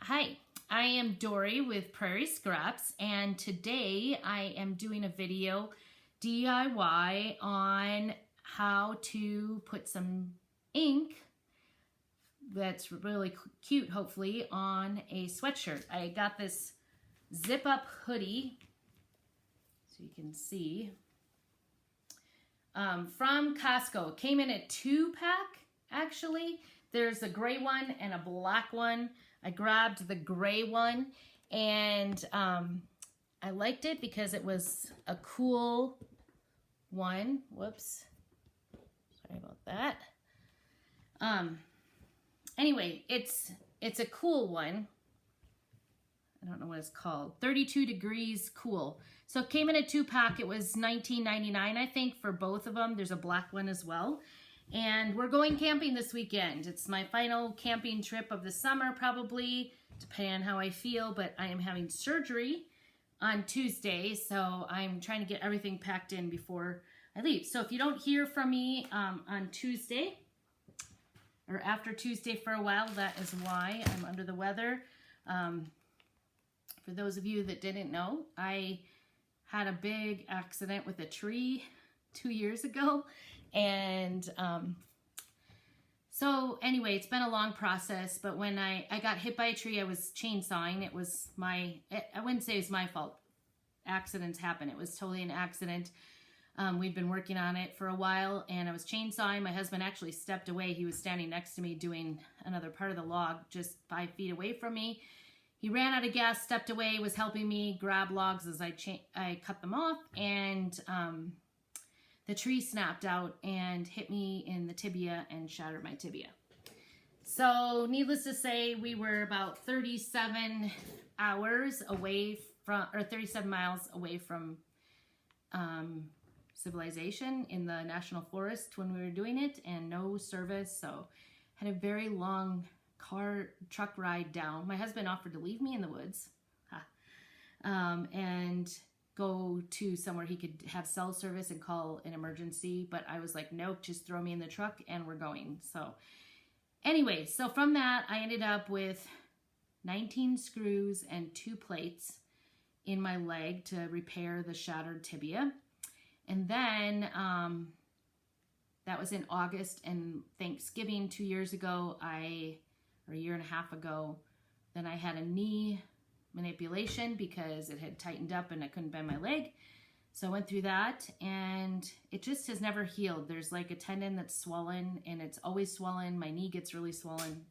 Hi, I am Dory with Prairie Scraps, and today I am doing a video DIY on how to put some ink that's really cute, hopefully, on a sweatshirt. I got this zip-up hoodie, so you can see, from Costco. It came in a 2-pack, actually. There's a gray one and a black one. I grabbed the gray one, and I liked it because it was a cool one. Whoops. Sorry about that. Anyway, it's a cool one. I don't know what it's called. 32 degrees cool. So it came in a 2-pack. It was $19.99, I think, for both of them. There's a black one as well. And we're going camping this weekend. It's my final camping trip of the summer, probably, depending on how I feel, but I am having surgery on Tuesday, so I'm trying to get everything packed in before I leave. So if you don't hear from me on Tuesday, or after Tuesday for a while, that is why I'm under the weather. For those of you that didn't know, I had a big accident with a tree 2 years ago. And so anyway, it's been a long process, but when I got hit by a tree, I was chainsawing. It was I wouldn't say it's my fault. Accidents happen. It was totally an accident. We'd been working on it for a while, and I was chainsawing. My husband actually stepped away. He was standing next to me doing another part of the log just 5 feet away from me. He ran out of gas, stepped away, was helping me grab logs as I cut them off, and the tree snapped out and hit me in the tibia and shattered my tibia. So needless to say, we were about 37 hours away from, or 37 miles away from civilization in the National Forest when we were doing it, and no service. So had a very long truck ride down. My husband offered to leave me in the woods and go to somewhere he could have cell service and call an emergency, but I was like, nope, just throw me in the truck and we're going. So anyway, so from that I ended up with 19 screws and 2 plates in my leg to repair the shattered tibia. And then that was in August, and Thanksgiving 2 years ago, or a year and a half ago, then I had a knee manipulation because it had tightened up and I couldn't bend my leg. So I went through that, and it just has never healed. There's like a tendon that's swollen, and it's always swollen. My knee gets really swollen.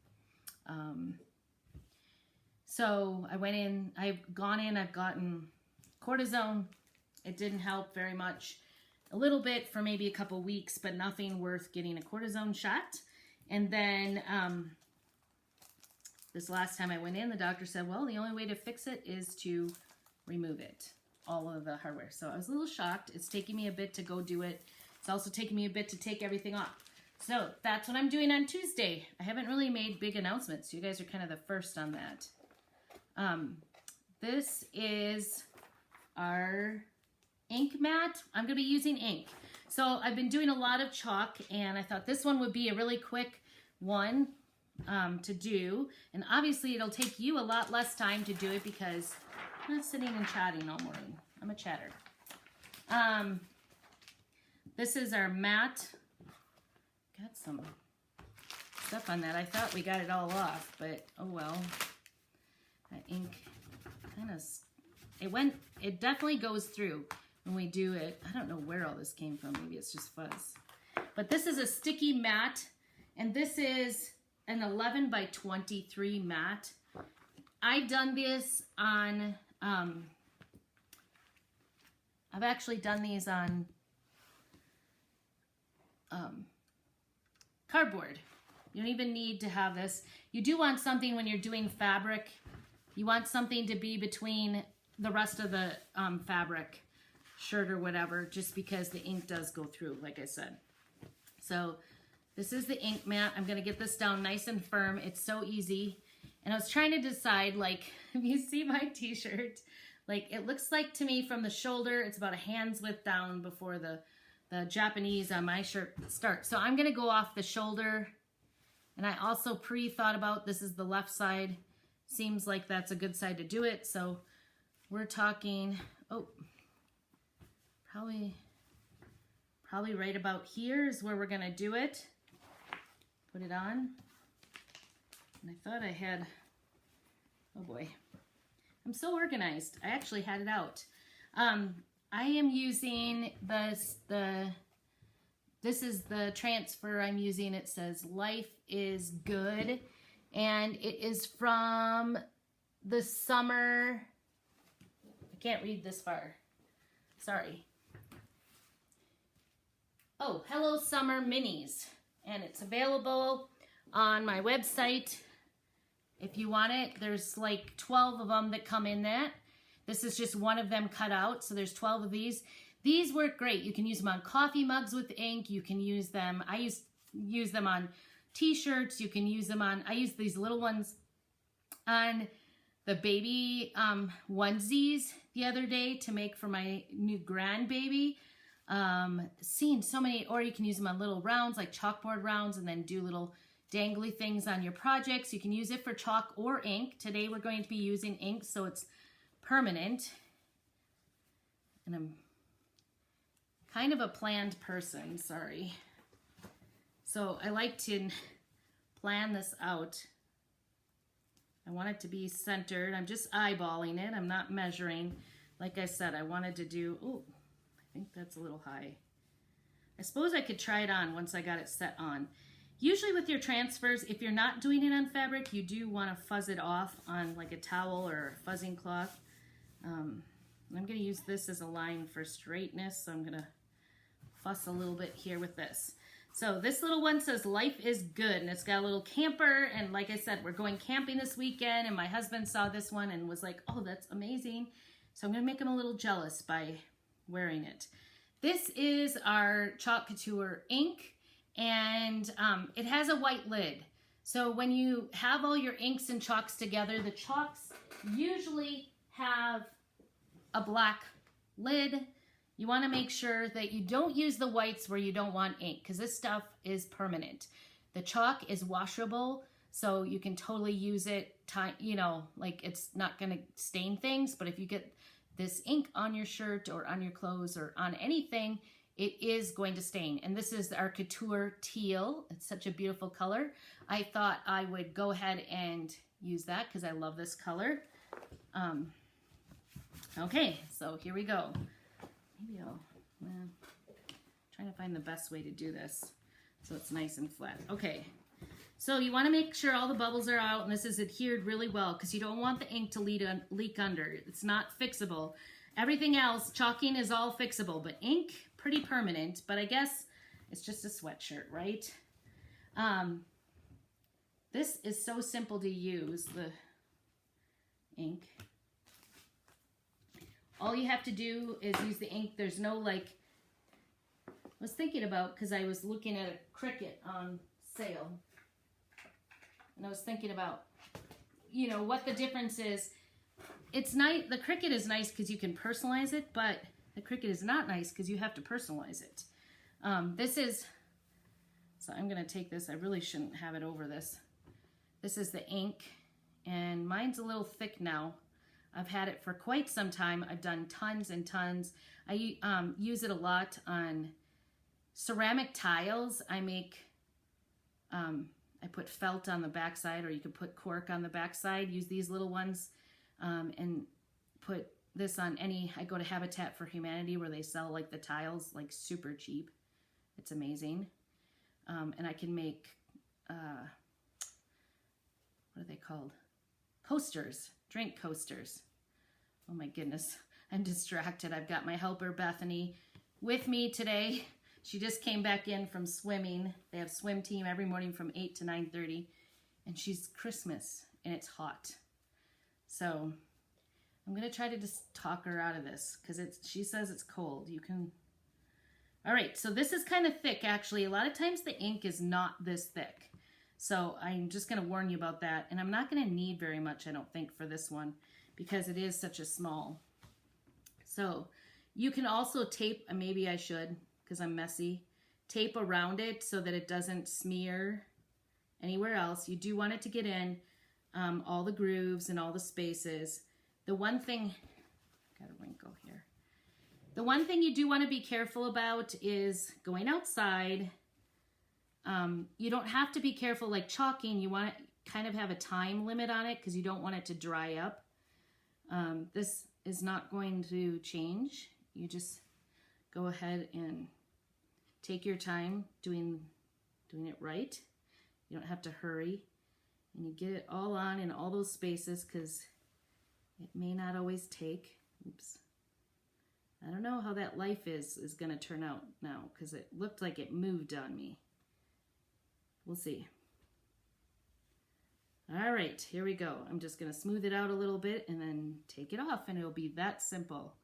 So I went in, I've gotten cortisone. It didn't help very much. A little bit for maybe a couple weeks, but nothing worth getting a cortisone shot. And then this last time I went in, the doctor said, well, the only way to fix it is to remove it, all of the hardware. So I was a little shocked. It's taking me a bit to go do it. It's also taking me a bit to take everything off. So that's what I'm doing on Tuesday. I haven't really made big announcements. You guys are kind of the first on that. This is our ink mat. I'm going to be using ink. So I've been doing a lot of chalk, and I thought this one would be a really quick one to do, and obviously it'll take you a lot less time to do it because I'm not sitting and chatting all morning. I'm a chatter. This is our mat. Got some stuff on that. I thought we got it all off, but oh well. That ink kind of, it definitely goes through when we do it. I don't know where all this came from. Maybe it's just fuzz. But this is a sticky mat, and this is an 11 by 23 mat. I've done this on, I've actually done these on cardboard. You don't even need to have this. You do want something when you're doing fabric. You want something to be between the rest of the fabric, shirt or whatever, just because the ink does go through, like I said. So this is the ink mat. I'm going to get this down nice and firm. It's so easy. And I was trying to decide, like, if you see my t-shirt, like, it looks like to me from the shoulder, it's about a hand's width down before the Japanese on my shirt start. So I'm going to go off the shoulder. And I also pre-thought about, this is the left side. seems like that's a good side to do it. So we're talking, oh, probably right about here is where we're gonna do it. Put it on. And I thought I had, oh boy, I'm so organized. I actually had it out. I am using this is the transfer I'm using. It says Life is Good, and it is from the summer. I can't read this far. Sorry. Oh, Hello Summer Minis, and it's available on my website. If you want it, there's like 12 of them that come in that. This is just one of them cut out, so there's 12 of these. These work great. You can use them on coffee mugs with ink. You can use them, I use them on t-shirts. You can use them on, I use these little ones on the baby onesies the other day to make for my new grandbaby. Seen so many, or you can use them on little rounds like chalkboard rounds and then do little dangly things on your projects. You can use it for chalk or ink. Today we're going to be using ink, so it's permanent. And I'm kind of a planned person, sorry. So I like to plan this out. I want it to be centered. I'm just eyeballing it. I'm not measuring. Like I said, I wanted to do, oh, I think that's a little high. I suppose I could try it on once I got it set on. Usually with your transfers, if you're not doing it on fabric, you do want to fuzz it off on like a towel or a fuzzing cloth. I'm going to use this as a line for straightness, so I'm going to fuss a little bit here with this. So this little one says Life is Good, and it's got a little camper, and like I said, we're going camping this weekend, and my husband saw this one and was like, oh, that's amazing. So I'm going to make him a little jealous by wearing it. This is our Chalk Couture ink, and it has a white lid. So when you have all your inks and chalks together, the chalks usually have a black lid. You want to make sure that you don't use the whites where you don't want ink, because this stuff is permanent. The chalk is washable, so you can totally use it, you know, like it's not going to stain things, but if you get this ink on your shirt or on your clothes or on anything, it is going to stain. And this is our Couture Teal. It's such a beautiful color. I thought I would go ahead and use that because I love this color. Okay, so here we go. Maybe I'll trying to find the best way to do this so it's nice and flat. Okay, so you want to make sure all the bubbles are out and this is adhered really well because you don't want the ink to leak under. It's not fixable. Everything else, chalking is all fixable, but ink, pretty permanent, but I guess it's just a sweatshirt, right? This is so simple to use, the ink. All you have to do is use the ink. There's no like, I was thinking about, because I was looking at a Cricut on sale, and I was thinking about, you know, what the difference is. It's nice, the Cricut is nice because you can personalize it, but the Cricut is not nice because you have to personalize it. This is, so I'm going to take this, I really shouldn't have it over this. This is the ink, and mine's a little thick now. I've had it for quite some time. I've done tons and tons. I use it a lot on ceramic tiles. I make, I put felt on the backside, or you could put cork on the backside. Use these little ones and put this on any, I go to Habitat for Humanity where they sell like the tiles like super cheap. It's amazing. And I can make, what are they called? Coasters, drink coasters. Oh my goodness, I'm distracted. I've got my helper Bethany with me today. She just came back in from swimming. They have swim team every morning from 8 to 9:30, and she's Christmas and it's hot. So I'm gonna try to just talk her out of this because she says it's cold. You can, all right, so this is kind of thick actually. A lot of times the ink is not this thick. So I'm just going to warn you about that. And I'm not going to need very much, I don't think, for this one because it is such a small. So you can also tape, maybe I should because I'm messy, tape around it so that it doesn't smear anywhere else. You do want it to get in. all the grooves and all the spaces. The one thing, got a wrinkle here. The one thing you do want to be careful about is going outside. You don't have to be careful like chalking. You want to kind of have a time limit on it because you don't want it to dry up. This is not going to change. You just go ahead and take your time doing it right. You don't have to hurry. And you get it all on in all those spaces because it may not always take. Oops. I don't know how that life is going to turn out now because it looked like it moved on me. We'll see. All right, here we go. I'm just going to smooth it out a little bit and then take it off, and it'll be that simple.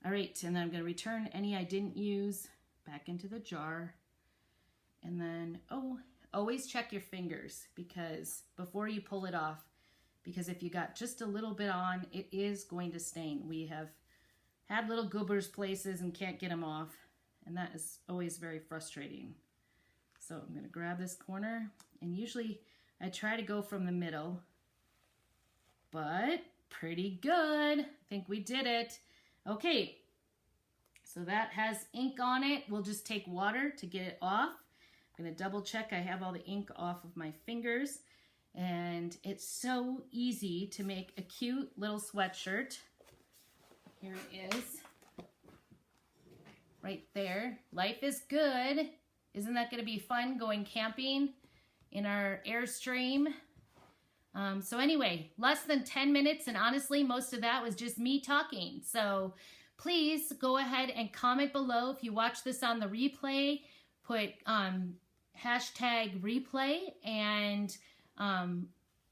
All right, and then I'm going to return any I didn't use back into the jar. And then, always check your fingers because before you pull it off, because if you got just a little bit on, it is going to stain. We have had little goobers places and can't get them off, and that is always very frustrating. So I'm going to grab this corner, and usually I try to go from the middle, but pretty good. I think we did it. Okay, so that has ink on it. We'll just take water to get it off. I'm going to double check I have all the ink off of my fingers, and it's so easy to make a cute little sweatshirt. Here it is, right there. Life is good. Isn't that going to be fun going camping in our Airstream? So anyway, less than 10 minutes, and honestly, most of that was just me talking. So please go ahead and comment below if you watch this on the replay. Put hashtag replay and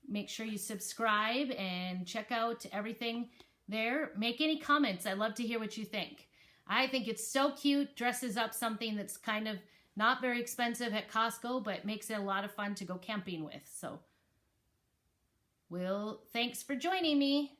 make sure you subscribe and check out everything there. Make any comments. I'd love to hear what you think. I think it's so cute, dresses up something that's kind of not very expensive at Costco, but makes it a lot of fun to go camping with. So, thanks for joining me.